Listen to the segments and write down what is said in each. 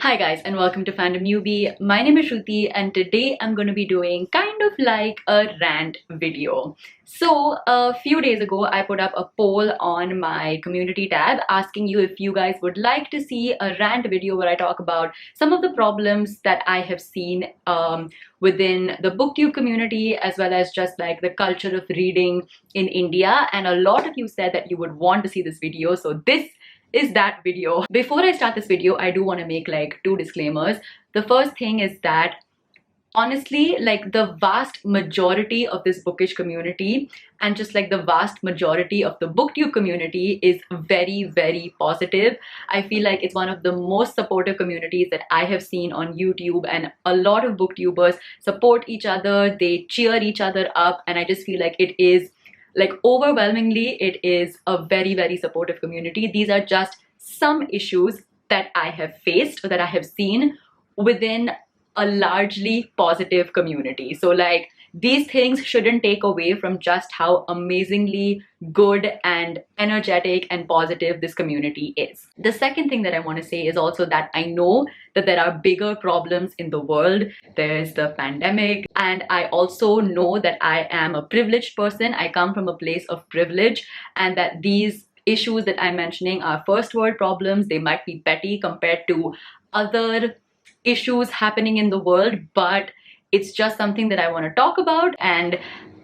Hi guys and welcome to Fandom Newbie. My name is Shruti and today I'm going to be doing kind of like a rant video. So a few days ago I put up a poll on my community tab asking you if you guys would like to see a rant video where I talk about some of the problems that I have seen within the Booktube community as well as just like the culture of reading in India, and a lot of you said that you would want to see this video, so this is that video. Before I start this video, I do want to make like two disclaimers. The first thing is that honestly, like the vast majority of this bookish community and just like the vast majority of the Booktube community is very, very positive. I feel like it's one of the most supportive communities that I have seen on YouTube, and a lot of booktubers support each other, they cheer each other up, and I just feel like it is like overwhelmingly it is a very, very supportive community. These are just some issues that I have faced or that I have seen within a largely positive community. So like these things shouldn't take away from just how amazingly good and energetic and positive this community is. The second thing that I want to say is also that I know that there are bigger problems in the world. There's the pandemic, and I also know that I am a privileged person. I come from a place of privilege, and that these issues that I'm mentioning are first world problems. They might be petty compared to other issues happening in the world, but it's just something that I want to talk about, and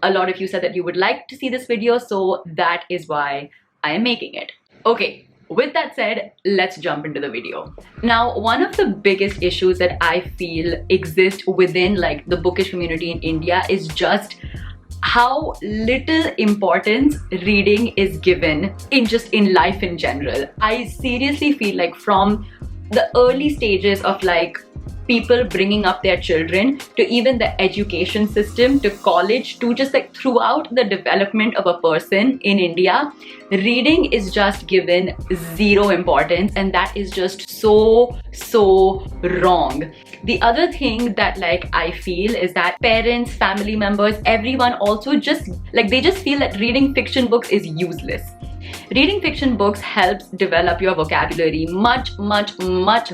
a lot of you said that you would like to see this video, so that is why I am making it. Okay, with that said, let's jump into the video. Now, one of the biggest issues that I feel exist within like the bookish community in India is just how little importance reading is given in life in general. I seriously feel like from the early stages of like people bringing up their children to even the education system to college to just like throughout the development of a person in India, reading is just given zero importance, and that is just so wrong. The other thing that like I feel is that parents, family members, everyone also just like they just feel that reading fiction books is useless. Reading fiction books helps develop your vocabulary much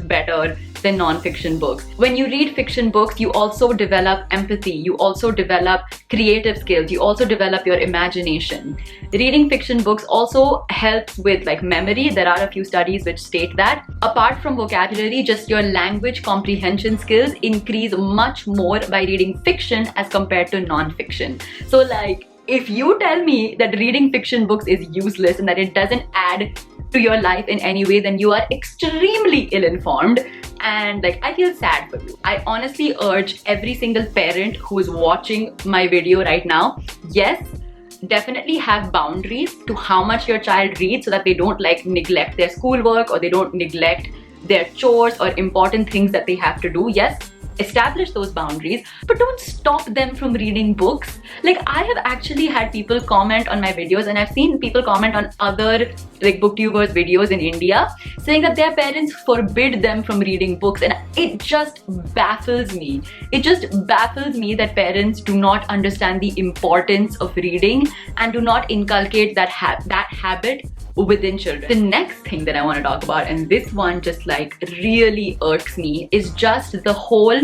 better than non-fiction books. When you read fiction books, you also develop empathy, you also develop creative skills, you also develop your imagination. Reading fiction books also helps with like memory. There are a few studies which state that apart from vocabulary, just your language comprehension skills increase much more by reading fiction as compared to non-fiction. So like, if you tell me that reading fiction books is useless and that it doesn't add to your life in any way, then you are extremely ill-informed, and like I feel sad for you. I honestly urge every single parent who is watching my video right now, yes, definitely have boundaries to how much your child reads so that they don't like neglect their schoolwork or they don't neglect their chores or important things that they have to do. Yes, establish those boundaries, but don't stop them from reading books. Like I have actually had people comment on my videos, and I've seen people comment on other like booktubers videos in India saying that their parents forbid them from reading books, and it just baffles me. It just baffles me that parents do not understand the importance of reading and do not inculcate that habit within children. The next thing that I want to talk about, and this one just like really irks me, is just the whole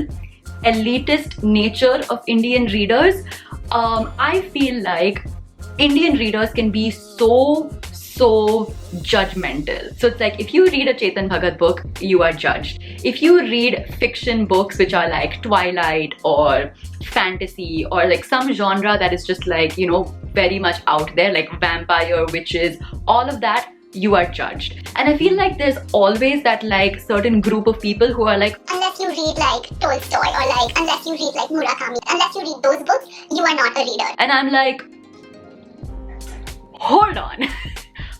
elitist nature of Indian readers. I feel like Indian readers can be so judgmental. So it's like if you read a Chetan Bhagat book, you are judged. If you read fiction books which are like Twilight or fantasy or like some genre that is just like, you know, very much out there, like vampire, witches, all of that, you are judged. And I feel like there's always that like certain group of people who are like, unless you read like Tolstoy or like unless you read like Murakami, unless you read those books, you are not a reader. And I'm like, hold on.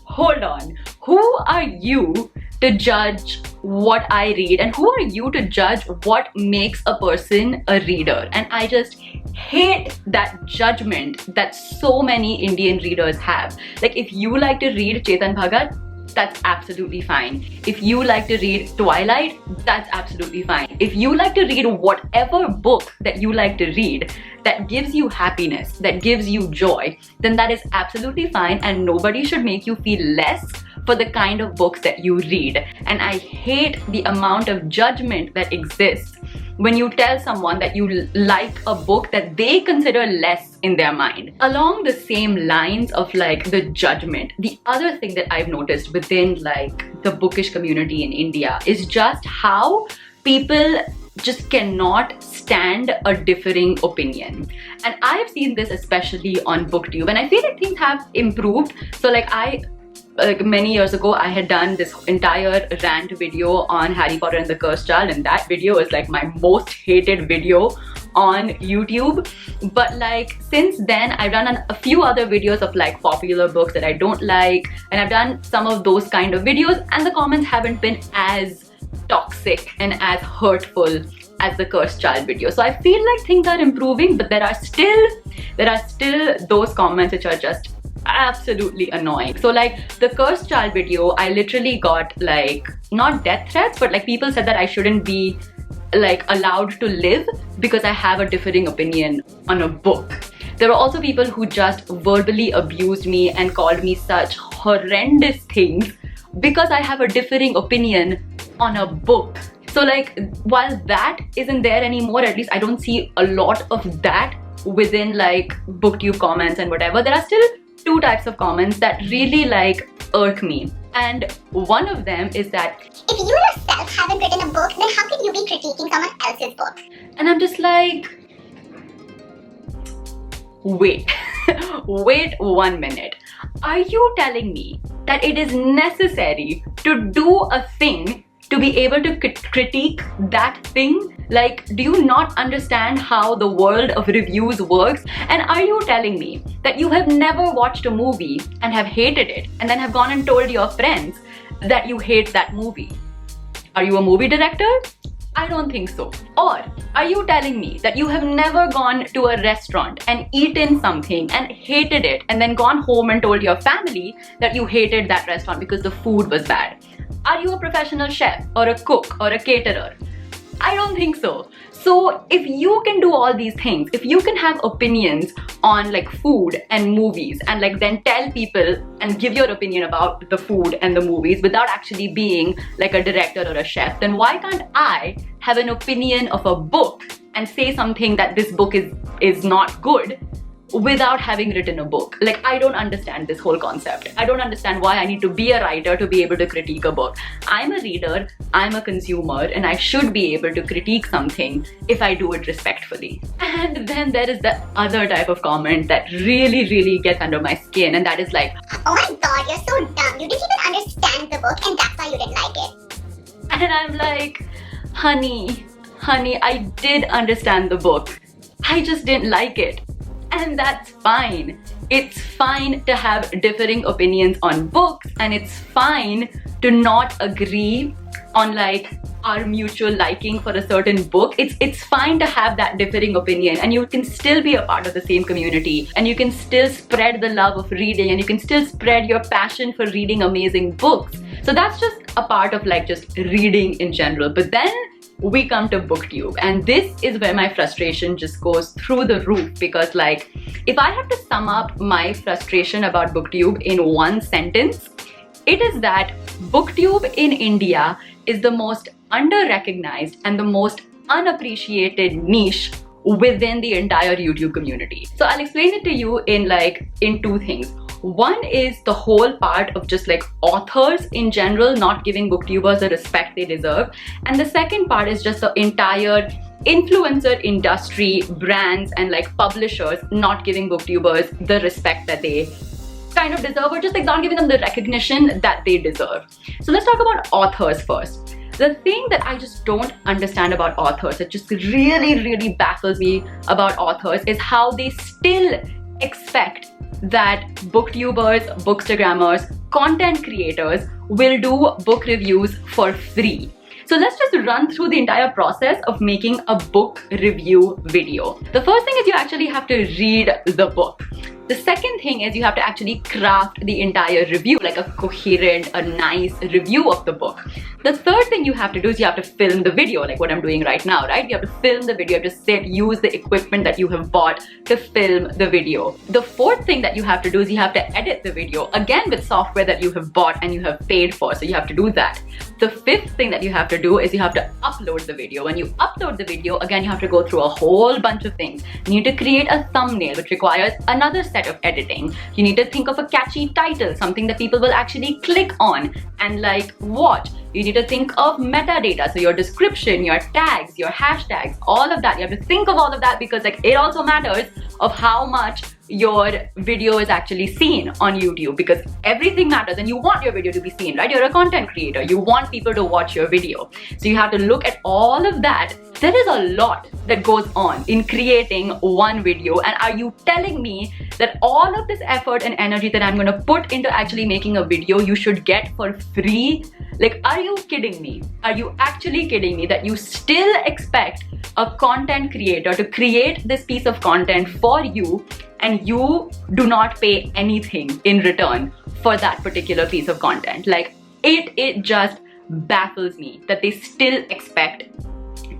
Hold on, who are you to judge what I read, and who are you to judge what makes a person a reader? And I just hate that judgment that so many Indian readers have. Like if you like to read Chetan Bhagat, that's absolutely fine. If you like to read Twilight, that's absolutely fine. If you like to read whatever book that you like to read that gives you happiness, that gives you joy, then that is absolutely fine, and nobody should make you feel less for the kind of books that you read. And I hate the amount of judgment that exists when you tell someone that you like a book that they consider less in their mind. Along the same lines of like the judgment, the other thing that I've noticed within like the bookish community in India is just how people just cannot stand a differing opinion. And I've seen this especially on Booktube, and I feel like things have improved. So like many years ago, I had done this entire rant video on Harry Potter and the Cursed Child, and that video is like my most hated video on YouTube. But like since then, I've done a few other videos of like popular books that I don't like, and I've done some of those kind of videos, and the comments haven't been as toxic and as hurtful as the Cursed Child video. So I feel like things are improving, but there are still those comments which are just absolutely annoying. So like the Cursed Child video, I literally got like not death threats, but like people said that I shouldn't be like allowed to live because I have a differing opinion on a book. There were also people who just verbally abused me and called me such horrendous things because I have a differing opinion on a book. So like while that isn't there anymore, at least I don't see a lot of that within like Booktube comments and whatever. There are still two types of comments that really like irk me, and one of them is that if you yourself haven't written a book, then how can you be critiquing someone else's book? And I'm just like, wait wait 1 minute, are you telling me that it is necessary to do a thing to be able to critique that thing? Like, do you not understand how the world of reviews works? And are you telling me that you have never watched a movie and have hated it and then have gone and told your friends that you hate that movie? Are you a movie director? I don't think so. Or are you telling me that you have never gone to a restaurant and eaten something and hated it and then gone home and told your family that you hated that restaurant because the food was bad? Are you a professional chef or a cook or a caterer? I don't think so. So if you can do all these things, if you can have opinions on like food and movies and like then tell people and give your opinion about the food and the movies without actually being like a director or a chef, then why can't I have an opinion of a book and say something that this book is not good without having written a book? Like, I don't understand this whole concept. I don't understand why I need to be a writer to be able to critique a book. I'm a reader, I'm a consumer, and I should be able to critique something if I do it respectfully. And then there is the other type of comment that really gets under my skin, and that is like, oh my god, you're so dumb. You didn't even understand the book and that's why you didn't like it. and I'm like, honey, I did understand the book. I just didn't like it. And that's fine. It's fine to have differing opinions on books, and it's fine to not agree on like our mutual liking for a certain book. It's fine to have that differing opinion, and you can still be a part of the same community, and you can still spread the love of reading, and you can still spread your passion for reading amazing books. So that's just a part of like just reading in general. But then we come to Booktube, and this is where my frustration just goes through the roof, because like if I have to sum up my frustration about Booktube in one sentence, it is that Booktube in India is the most under-recognized and the most unappreciated niche within the entire YouTube community. So I'll explain it to you in two things. One is the whole part of just like authors in general not giving booktubers the respect they deserve, and the second part is just the entire influencer industry, brands and like publishers not giving booktubers the respect that they kind of deserve, or just like not giving them the recognition that they deserve. So let's talk about authors first. The thing that I just don't understand about authors, it just really baffles me about authors, is how they still expect that booktubers, bookstagrammers, content creators will do book reviews for free. So let's just run through the entire process of making a book review video. The first thing is you actually have to read the book. The second thing is you have to actually craft the entire review, like a coherent, a nice review of the book. The third thing you have to do is you have to film the video, like what I'm doing right now, right? You have to film the video, you have to sit, use the equipment that you have bought to film the video. The fourth thing that you have to do is you have to edit the video, again with software that you have bought and you have paid for, so you have to do that. The fifth thing that you have to do is you have to upload the video. When you upload the video, again, you have to go through a whole bunch of things. You need to create a thumbnail, which requires another set of editing. You need to think of a catchy title, something that people will actually click on and like watch. You need to think of metadata, so your description, your tags, your hashtags, all of that. You have to think of all of that because like it also matters of how much your video is actually seen on YouTube, because everything matters and you want your video to be seen, right? You're a content creator. You want people to watch your video. So you have to look at all of that. There is a lot that goes on in creating one video, and are you telling me that all of this effort and energy that I'm going to put into actually making a video you should get for free? Like, are you kidding me? Are you actually kidding me that you still expect a content creator to create this piece of content for you and you do not pay anything in return for that particular piece of content? Like, it just baffles me that they still expect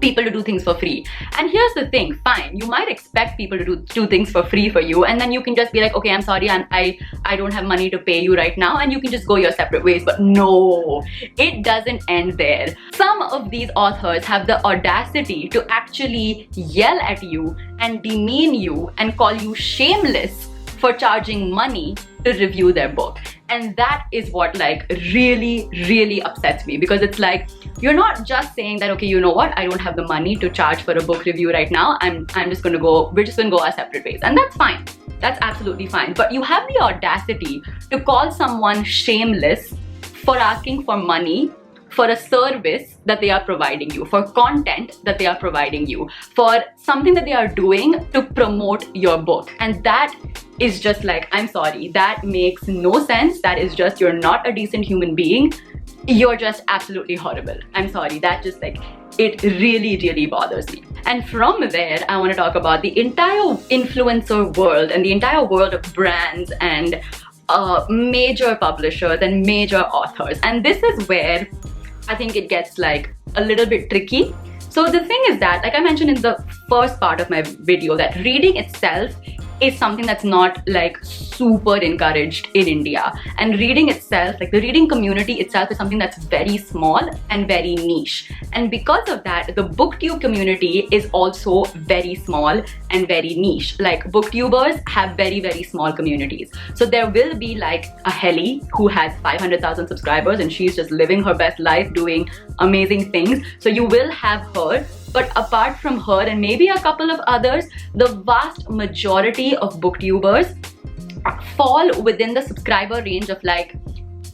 people to do things for free. And here's the thing, fine, you might expect people to do things for free for you, and then you can just be like, okay, I'm sorry, I don't have money to pay you right now, and you can just go your separate ways. But no, it doesn't end there. Some of these authors have the audacity to actually yell at you and demean you and call you shameless for charging money to review their book. And that is what like really upsets me, because it's like, you're not just saying that, okay, you know what, I don't have the money to charge for a book review right now, we're just gonna go our separate ways. And that's fine, that's absolutely fine. But you have the audacity to call someone shameless for asking for money for a service that they are providing you, for content that they are providing you, for something that they are doing to promote your book. And that is just like, I'm sorry, that makes no sense. That is just, you're not a decent human being. You're just absolutely horrible. I'm sorry, that just like, it really bothers me. And from there, I want to talk about the entire influencer world and the entire world of brands and major publishers and major authors. And this is where I think it gets like a little bit tricky. So the thing is that, like I mentioned in the first part of my video, that reading itself is something that's not like super encouraged in India. And reading itself, like the reading community itself, is something that's very small and very niche. And because of that, the Booktube community is also very small and very niche. Like Booktubers have very small communities. So there will be like a Helly who has 500,000 subscribers and she's just living her best life doing amazing things. So you will have her. But apart from her and maybe a couple of others, the vast majority of Booktubers fall within the subscriber range of like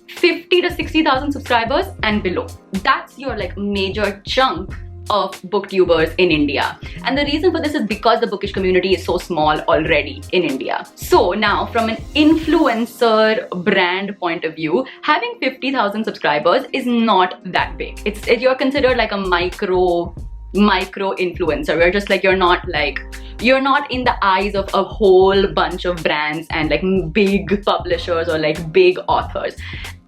50 to 60,000 subscribers and below. That's your like major chunk of Booktubers in India. And the reason for this is because the bookish community is so small already in India. So now, from an influencer brand point of view, having 50,000 subscribers is not that big. You're considered like a micro influencer, where just like you're not in the eyes of a whole bunch of brands and like big publishers or like big authors.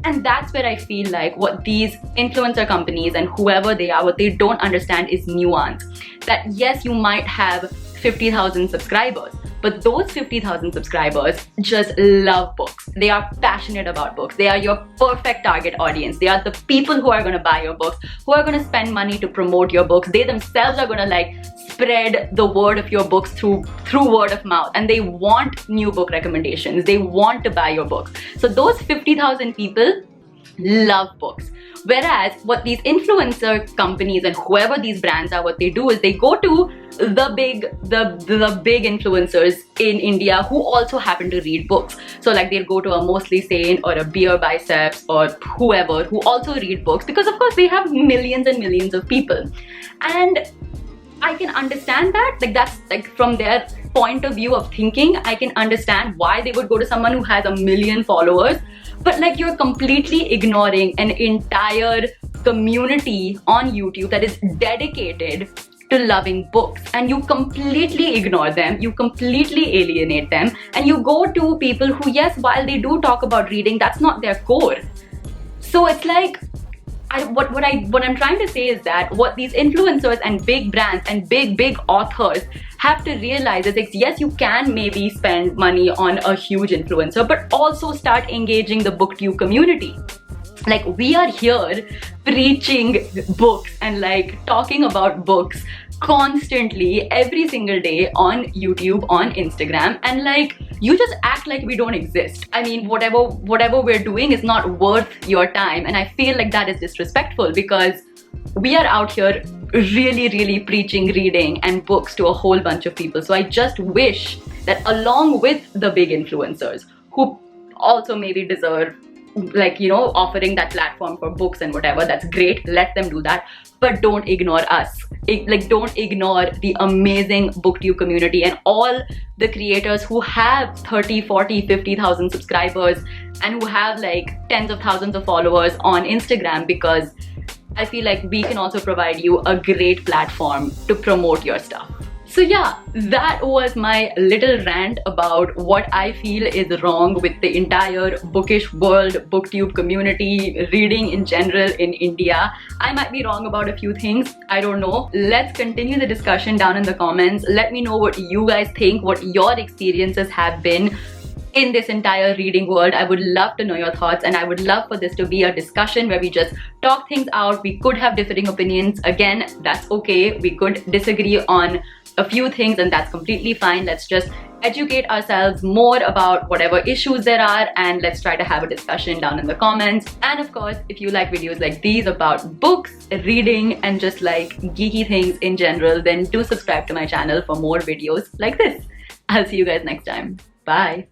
And that's where I feel like what these influencer companies and whoever they are, what they don't understand is nuance. That yes, you might have 50,000 subscribers, but those 50,000 subscribers just love books. They are passionate about books. They are your perfect target audience. They are the people who are going to buy your books, who are going to spend money to promote your books. They themselves are going to like spread the word of your books through word of mouth, and they want new book recommendations. They want to buy your books. So those 50,000 people love books. Whereas what these influencer companies and whoever these brands are, what they do is they go to the big influencers in India who also happen to read books. So like they'll go to a Mostly Sane or a Beer Biceps or whoever who also read books, because of course they have millions and millions of people. And I can understand that, like that's like from their point of view of thinking, I can understand why they would go to someone who has 1 million followers. But like you're completely ignoring an entire community on YouTube that is dedicated to loving books, and you completely ignore them, you completely alienate them, and you go to people who, yes, while they do talk about reading, that's not their core. So it's like, what I'm trying to say is that what these influencers and big brands and big authors have to realize is that yes, you can maybe spend money on a huge influencer, but also start engaging the Booktube community. Like, we are here preaching books and like talking about books constantly every single day on YouTube, on Instagram, and like you just act like we don't exist. I mean, whatever we're doing is not worth your time, and I feel like that is disrespectful because we are out here really preaching reading and books to a whole bunch of people. So I just wish that along with the big influencers who also maybe deserve, like, you know, offering that platform for books and whatever, that's great, let them do that, but don't ignore us. Like, don't ignore the amazing Booktube community and all the creators who have 30, 40, 50,000 subscribers and who have like tens of thousands of followers on Instagram, because I feel like we can also provide you a great platform to promote your stuff. So yeah, that was my little rant about what I feel is wrong with the entire bookish world, Booktube community, reading in general in India. I might be wrong about a few things, I don't know. Let's continue the discussion down in the comments. Let me know what you guys think, what your experiences have been in this entire reading world. I would love to know your thoughts, and I would love for this to be a discussion where we just talk things out. We could have differing opinions. Again, that's okay. We could disagree on a few things, and that's completely fine. Let's just educate ourselves more about whatever issues there are, and let's try to have a discussion down in the comments. And of course, if you like videos like these about books, reading, and just like geeky things in general, then do subscribe to my channel for more videos like this. I'll see you guys next time. Bye.